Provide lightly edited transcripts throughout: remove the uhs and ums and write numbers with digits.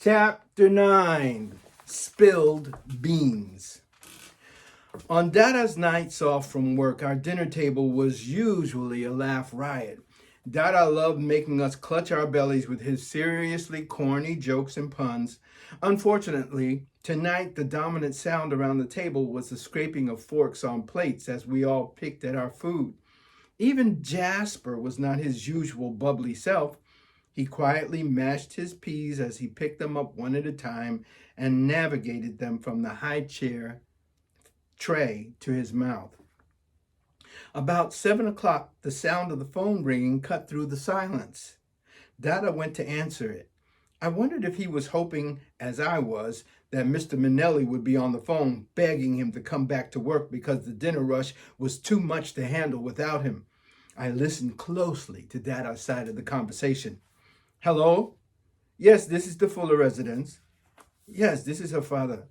Chapter 9, Spilled Beans. On Dada's nights off from work, our dinner table was usually a laugh riot. Dada loved making us clutch our bellies with his seriously corny jokes and puns. Unfortunately, tonight the dominant sound around the table was the scraping of forks on plates as we all picked at our food. Even Jasper was not his usual bubbly self. He quietly mashed his peas as he picked them up one at a time and navigated them from the high chair tray to his mouth. About 7 o'clock, the sound of the phone ringing cut through the silence. Dada went to answer it. I wondered if he was hoping, as I was, that Mr. Minnelli would be on the phone begging him to come back to work because the dinner rush was too much to handle without him. I listened closely to Dada's side of the conversation. Hello? Yes, this is the Fuller residence. Yes, this is her father.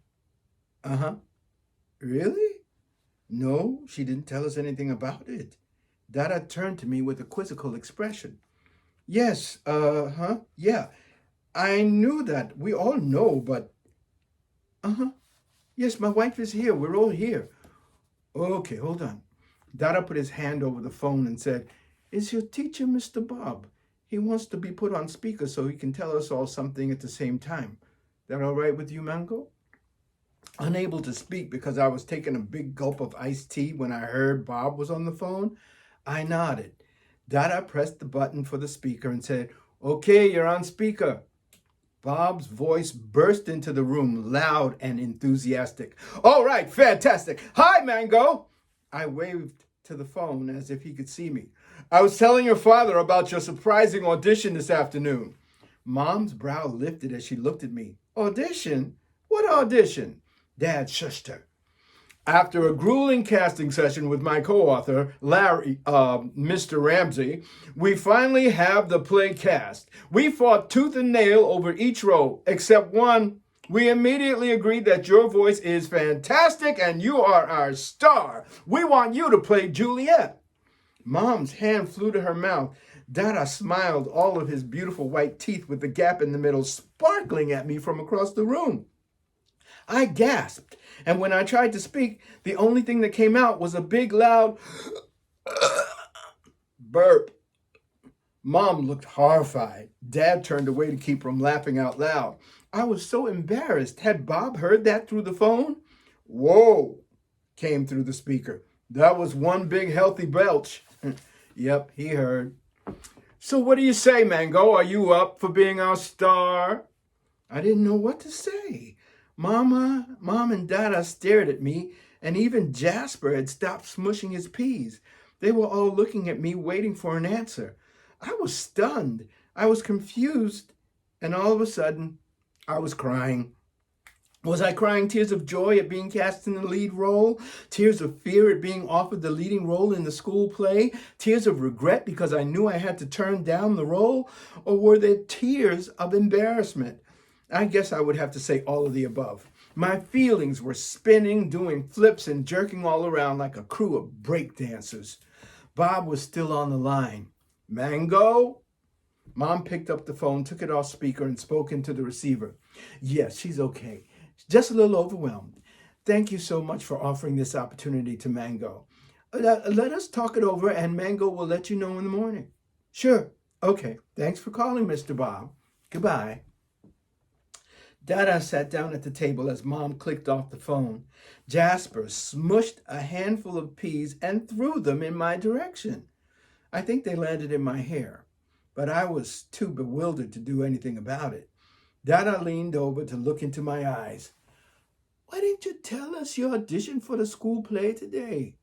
Uh-huh. Really? No, she didn't tell us anything about it. Dada turned to me with a quizzical expression. Yes, yeah. I knew that. We all know, but... Uh-huh. Yes, my wife is here. We're all here. Okay, hold on. Dada put his hand over the phone and said, Is your teacher Mr. Bob? He wants to be put on speaker so he can tell us all something at the same time. That all right with you, Mango? Unable to speak because I was taking a big gulp of iced tea when I heard Bob was on the phone, I nodded. Dada pressed the button for the speaker and said, Okay, you're on speaker. Bob's voice burst into the room, loud and enthusiastic. All right, fantastic. Hi, Mango. I waved to the phone as if he could see me. I was telling your father about your surprising audition this afternoon. Mom's brow lifted as she looked at me. Audition? What audition? Dad shushed her. After a grueling casting session with my co-author, Mr. Ramsey, we finally have the play cast. We fought tooth and nail over each role, except one. We immediately agreed that your voice is fantastic and you are our star. We want you to play Juliet. Mom's hand flew to her mouth. Dada smiled, all of his beautiful white teeth with the gap in the middle sparkling at me from across the room. I gasped, and when I tried to speak, the only thing that came out was a big, loud burp. Mom looked horrified. Dad turned away to keep from laughing out loud. I was so embarrassed. Had Bob heard that through the phone? Whoa, came through the speaker. That was one big healthy belch. Yep, he heard. So what do you say, Mango? Are you up for being our star? I didn't know what to say. Mom and Dada stared at me, and even Jasper had stopped smushing his peas. They were all looking at me, waiting for an answer. I was stunned. I was confused, and all of a sudden, I was crying. Was I crying tears of joy at being cast in the lead role? Tears of fear at being offered the leading role in the school play? Tears of regret because I knew I had to turn down the role? Or were there tears of embarrassment? I guess I would have to say all of the above. My feelings were spinning, doing flips and jerking all around like a crew of breakdancers. Bob was still on the line. Mango? Mom picked up the phone, took it off speaker, and spoke into the receiver. Yes, she's okay. Just a little overwhelmed. Thank you so much for offering this opportunity to Mango. Let us talk it over, and Mango will let you know in the morning. Sure. Okay. Thanks for calling, Mr. Bob. Goodbye. Dada sat down at the table as Mom clicked off the phone. Jasper smushed a handful of peas and threw them in my direction. I think they landed in my hair, but I was too bewildered to do anything about it. Dada leaned over to look into my eyes. Why didn't you tell us you auditioned for the school play today?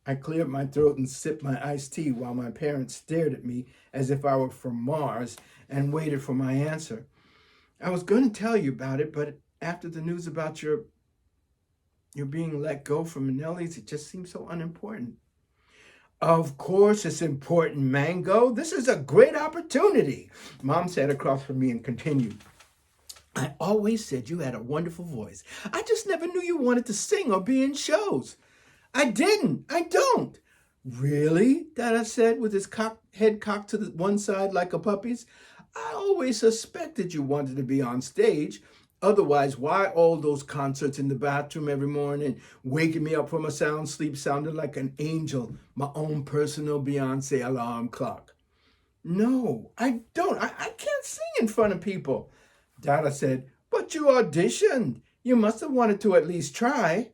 I cleared my throat and sipped my iced tea while my parents stared at me as if I were from Mars and waited for my answer. I was going to tell you about it, but after the news about your being let go from Minnelli's, it just seemed so unimportant. Of course it's important, Mango. This is a great opportunity. Mom sat across from me and continued. I always said you had a wonderful voice. I just never knew you wanted to sing or be in shows. I didn't. I don't. Really? Dada said with his head cocked to the one side like a puppy's. I always suspected you wanted to be on stage. Otherwise, why all those concerts in the bathroom every morning, waking me up from a sound sleep sounding like an angel, my own personal Beyonce alarm clock? No, I don't. I can't sing in front of people. Dada said, but you auditioned. You must have wanted to at least try.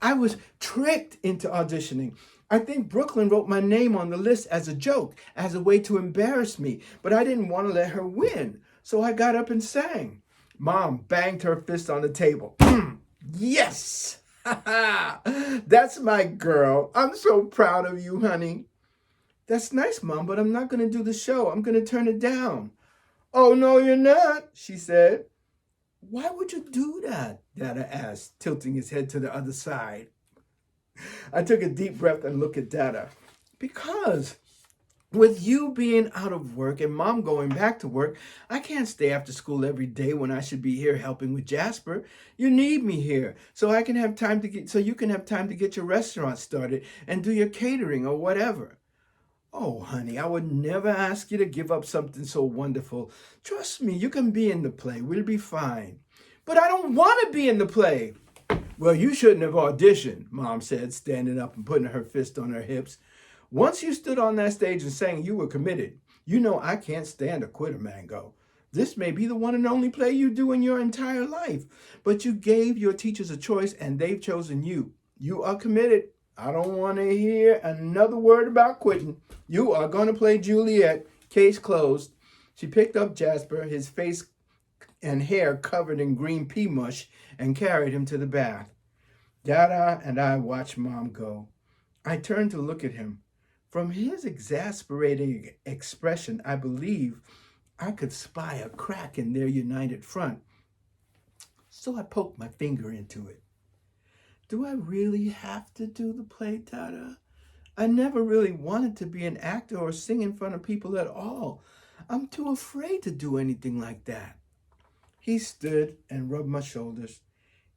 I was tricked into auditioning. I think Brooklyn wrote my name on the list as a joke, as a way to embarrass me, but I didn't want to let her win. So I got up and sang. Mom banged her fist on the table. Yes! That's my girl. I'm so proud of you, honey. That's nice, Mom, but I'm not going to do the show. I'm going to turn it down. Oh, no, you're not, she said. Why would you do that? Dada asked, tilting his head to the other side. I took a deep breath and looked at Dada. Because with you being out of work and Mom going back to work, I can't stay after school every day when I should be here helping with Jasper. You need me here so I can have time to get, so you can have time to get your restaurant started and do your catering or whatever. Oh, honey, I would never ask you to give up something so wonderful. Trust me, you can be in the play. We'll be fine. But I don't want to be in the play. Well, you shouldn't have auditioned, Mom said, standing up and putting her fist on her hips. Once you stood on that stage and sang you were committed, you know I can't stand a quitter, Mango. This may be the one and only play you do in your entire life, but you gave your teachers a choice and they've chosen you. You are committed. I don't want to hear another word about quitting. You are going to play Juliet. Case closed. She picked up Jasper, his face and hair covered in green pea mush, and carried him to the bath. Dada and I watched Mom go. I turned to look at him. From his exasperating expression, I believe I could spy a crack in their united front. So I poked my finger into it. Do I really have to do the play, Dada? I never really wanted to be an actor or sing in front of people at all. I'm too afraid to do anything like that. He stood and rubbed my shoulders.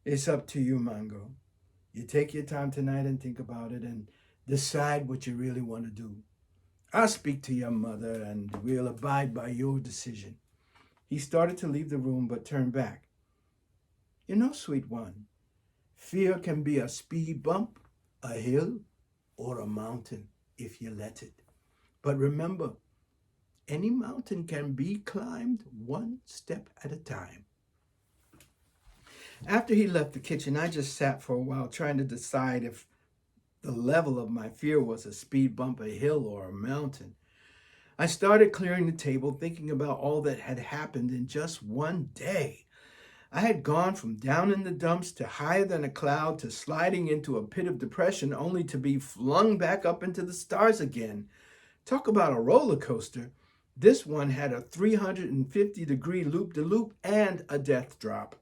It's up to you, Mango. You take your time tonight and think about it and decide what you really want to do. I'll speak to your mother and we'll abide by your decision. He started to leave the room but turned back. You know, sweet one, fear can be a speed bump, a hill, or a mountain if you let it. But remember, any mountain can be climbed one step at a time. After he left the kitchen, I just sat for a while trying to decide if the level of my fear was a speed bump, a hill, or a mountain. I started clearing the table, thinking about all that had happened in just one day. I had gone from down in the dumps to higher than a cloud to sliding into a pit of depression only to be flung back up into the stars again. Talk about a roller coaster. This one had a 350-degree loop-de-loop and a death drop.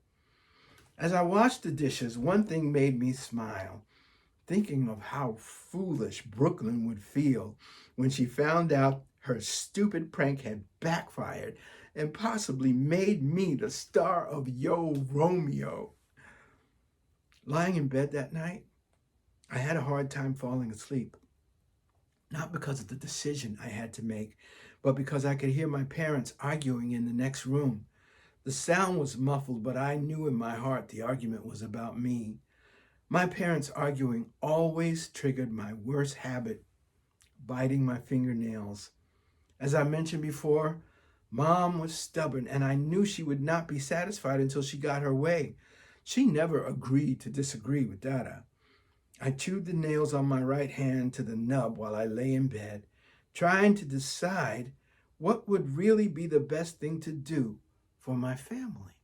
As I washed the dishes, one thing made me smile, thinking of how foolish Brooklyn would feel when she found out her stupid prank had backfired and possibly made me the star of Yo Romeo. Lying in bed that night, I had a hard time falling asleep. Not because of the decision I had to make, but because I could hear my parents arguing in the next room. The sound was muffled, but I knew in my heart the argument was about me. My parents arguing always triggered my worst habit, biting my fingernails. As I mentioned before, Mom was stubborn, and I knew she would not be satisfied until she got her way. She never agreed to disagree with Dada. I chewed the nails on my right hand to the nub while I lay in bed, trying to decide what would really be the best thing to do for my family.